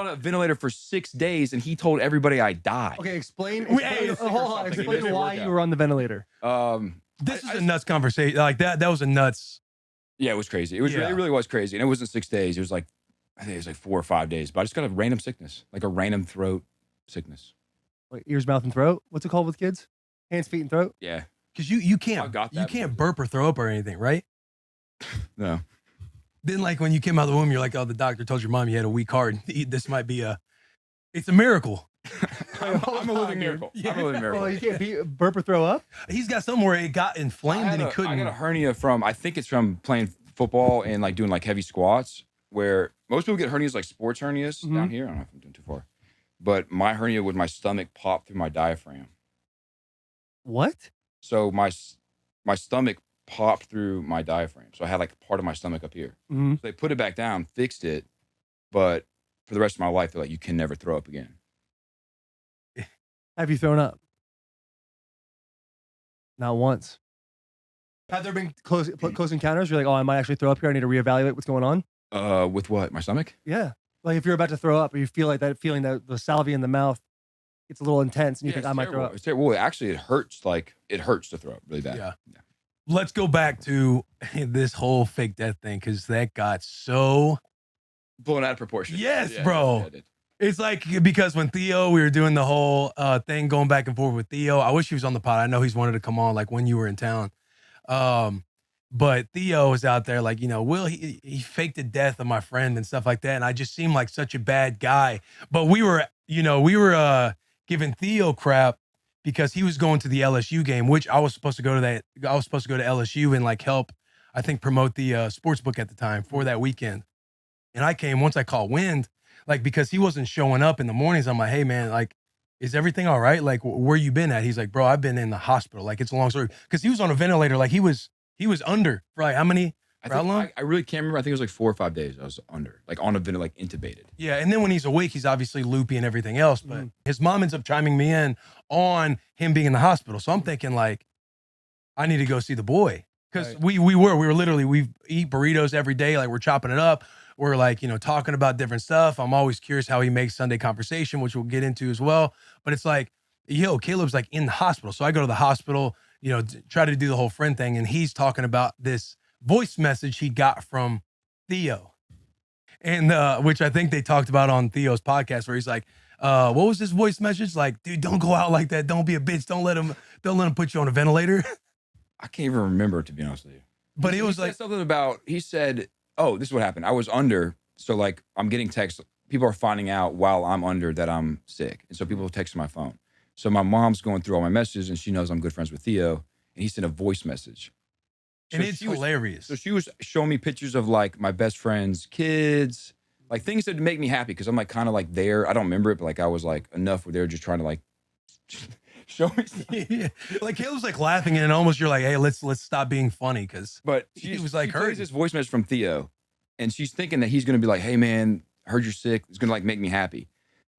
a ventilator for 6 days, and he told everybody I died. Okay, explain Hold on, explain why you were on the ventilator. This is a nuts conversation. Like that was a nuts. Yeah, it was crazy. It really was crazy. And it wasn't 6 days. It was like, I think it was like 4 or 5 days. But I just got a random sickness, like a random throat sickness. Like ears, mouth, and throat. What's it called with kids? Hands, feet, and throat. Yeah. Because you can't burp or throw up or anything, right? No. Then like when you came out of the womb, you're like, oh, the doctor told your mom you had a weak heart. This might be it's a miracle. I'm a living miracle. Yeah. I'm a living miracle. Well, you can't burp or throw up. He's got somewhere it got inflamed and he couldn't. I got a hernia from, I think it's from playing football and like doing like heavy squats, where most people get hernias like sports hernias down here. I don't know if I'm doing too far. But my hernia would my stomach pop through my diaphragm. What? So my stomach popped through my diaphragm. So I had like part of my stomach up here. Mm-hmm. So they put it back down, fixed it, but for the rest of my life, they're like, you can never throw up again. Have you thrown up? Not once. Have there been close encounters? You're like, oh, I might actually throw up here. I need to reevaluate what's going on. With what? My stomach? Yeah. Like if you're about to throw up, or you feel like that feeling that the salvia in the mouth gets a little intense, and you think I might throw up. It's terrible. Well, actually, it hurts. Like it hurts to throw up really bad. Yeah. Let's go back to this whole fake death thing because that got so blown out of proportion. Yes, bro. Yeah, it's like because when Theo, we were doing the whole thing going back and forth with Theo. I wish he was on the pod. I know he's wanted to come on like when you were in town. But Theo was out there like, Will, he faked the death of my friend and stuff like that. And I just seemed like such a bad guy. But we were giving Theo crap because he was going to the LSU game, which I was supposed to go to that. I was supposed to go to LSU and like help, I think, promote the sports book at the time for that weekend. And I came once I caught wind, like, because he wasn't showing up in the mornings. I'm like, hey man, like, is everything all right? Like, where you been at? He's like, bro, I've been in the hospital. Like, it's a long story. Cause he was on a ventilator. Like he was under for like how many? How long? I really can't remember. I think it was like 4 or 5 days. I was under, like on a ventilator, like intubated. Yeah, and then when he's awake, he's obviously loopy and everything else. But his mom ends up chiming me in on him being in the hospital. So I'm thinking like, I need to go see the boy because we eat burritos every day. Like we're chopping it up. We're like talking about different stuff. I'm always curious how he makes Sunday conversation, which we'll get into as well. But it's like, Caleb's like in the hospital. So I go to the hospital, try to do the whole friend thing, and he's talking about this voice message he got from Theo, and which I think they talked about on Theo's podcast, where he's like, what was this voice message? Like, dude, don't go out like that. Don't be a bitch. Don't let him put you on a ventilator. I can't even remember, to be honest with you. But it was like something about, he said, oh, this is what happened. I was under. So like, I'm getting texts. People are finding out while I'm under that I'm sick. And so people text my phone. So my mom's going through all my messages and she knows I'm good friends with Theo. And he sent a voice message. And it's hilarious. So she was showing me pictures of like my best friend's kids, like things that make me happy. Cause I'm like kind of like there. I don't remember it, but like I was like enough where they were just trying to like show me stuff. Yeah. Like Caleb's like laughing and almost you're like, hey, let's stop being funny. Cause he was like, heard this voice message from Theo and she's thinking that he's going to be like, hey man, heard you're sick. It's going to like make me happy.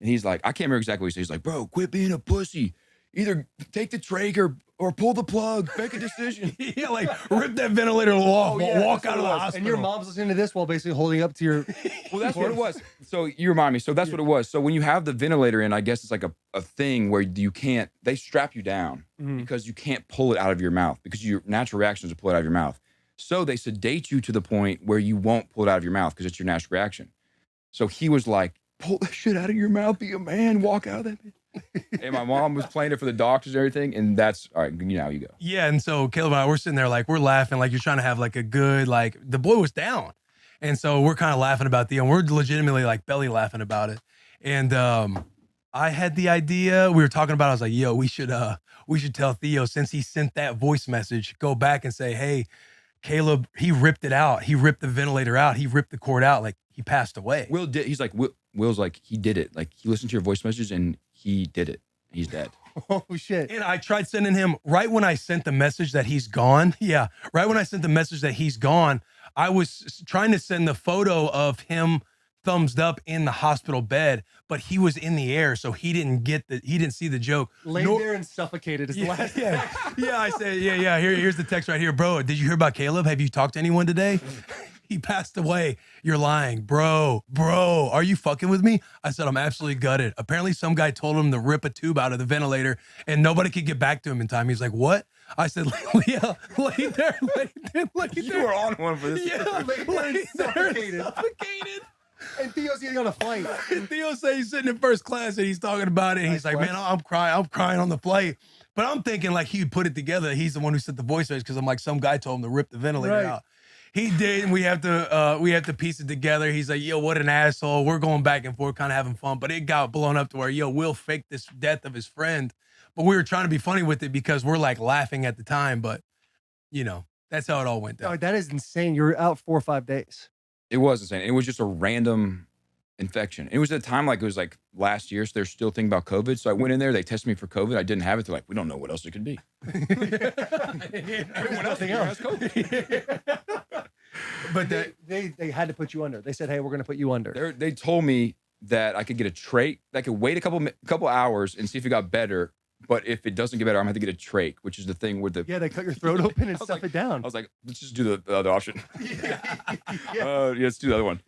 And he's like, I can't remember exactly what he said. He's like, bro, quit being a pussy. Either take the trach or pull the plug, make a decision. Yeah, like rip that ventilator off, walk out of the hospital. And your mom's listening to this while basically holding up to your... Well, that's what it was. So you remind me. So that's what it was. So when you have the ventilator in, I guess it's like a thing where you can't, they strap you down because you can't pull it out of your mouth because your natural reaction is to pull it out of your mouth. So they sedate you to the point where you won't pull it out of your mouth because it's your natural reaction. So he was like, pull that shit out of your mouth, be a man, walk out of that bitch. And my mom was playing it for the doctors and everything, and that's all right. Now you go. Yeah, and so Caleb and I, we're sitting there like we're laughing, like you're trying to have like a good like the boy was down, and so we're kind of laughing about Theo, and we're legitimately like belly laughing about it. And I had the idea. We were talking about. I was like, yo, we should tell Theo since he sent that voice message, go back and say, hey, Caleb, he ripped it out. He ripped the ventilator out. He ripped the cord out. Like he passed away. Will did. He's like Will's like he did it. Like he listened to your voice message and he did it. He's dead. Oh shit. And I tried sending him right when I sent the message that he's gone. Yeah. Right when I sent the message that he's gone, I was trying to send the photo of him thumbs up in the hospital bed, but he was in the air. So he didn't see the joke. Laid there and suffocated is the last. Yeah. I said, yeah. Here's the text right here. Bro, did you hear about Caleb? Have you talked to anyone today? he passed away. You're lying, bro. Are you fucking with me? I said, I'm absolutely gutted. Apparently some guy told him to rip a tube out of the ventilator and nobody could get back to him in time. He's like, what? I said, Leah, lay there. You were on one for this. Yeah, lay there, suffocated. And Theo's getting on a flight. Theo said he's sitting in first class and he's talking about it. And he's like, man, I'm crying on the flight. But I'm thinking like he put it together. He's the one who sent the voice message because I'm like, some guy told him to rip the ventilator out. He did, and we have to piece it together. He's like, yo, what an asshole. We're going back and forth, kind of having fun. But it got blown up to where, yo, Will faked this death of his friend. But we were trying to be funny with it because we're like laughing at the time. But, you know, that's how it all went down. Oh, that is insane. You were out 4 or 5 days. It was insane. It was just a random infection. It was at a time like it was like last year, so they're still thinking about COVID. So I went in there, they tested me for COVID. I didn't have it. They're like, we don't know what else it could be. Everyone else has COVID. But they had to put you under. They said, hey, we're going to put you under. They told me that I could get a trach. I could wait a couple hours and see if it got better. But if it doesn't get better, I'm going to have to get a trach, which is the thing with the... Yeah, they cut your throat open and stuff it down. I was like, let's just do the other option. Yeah. Let's do the other one.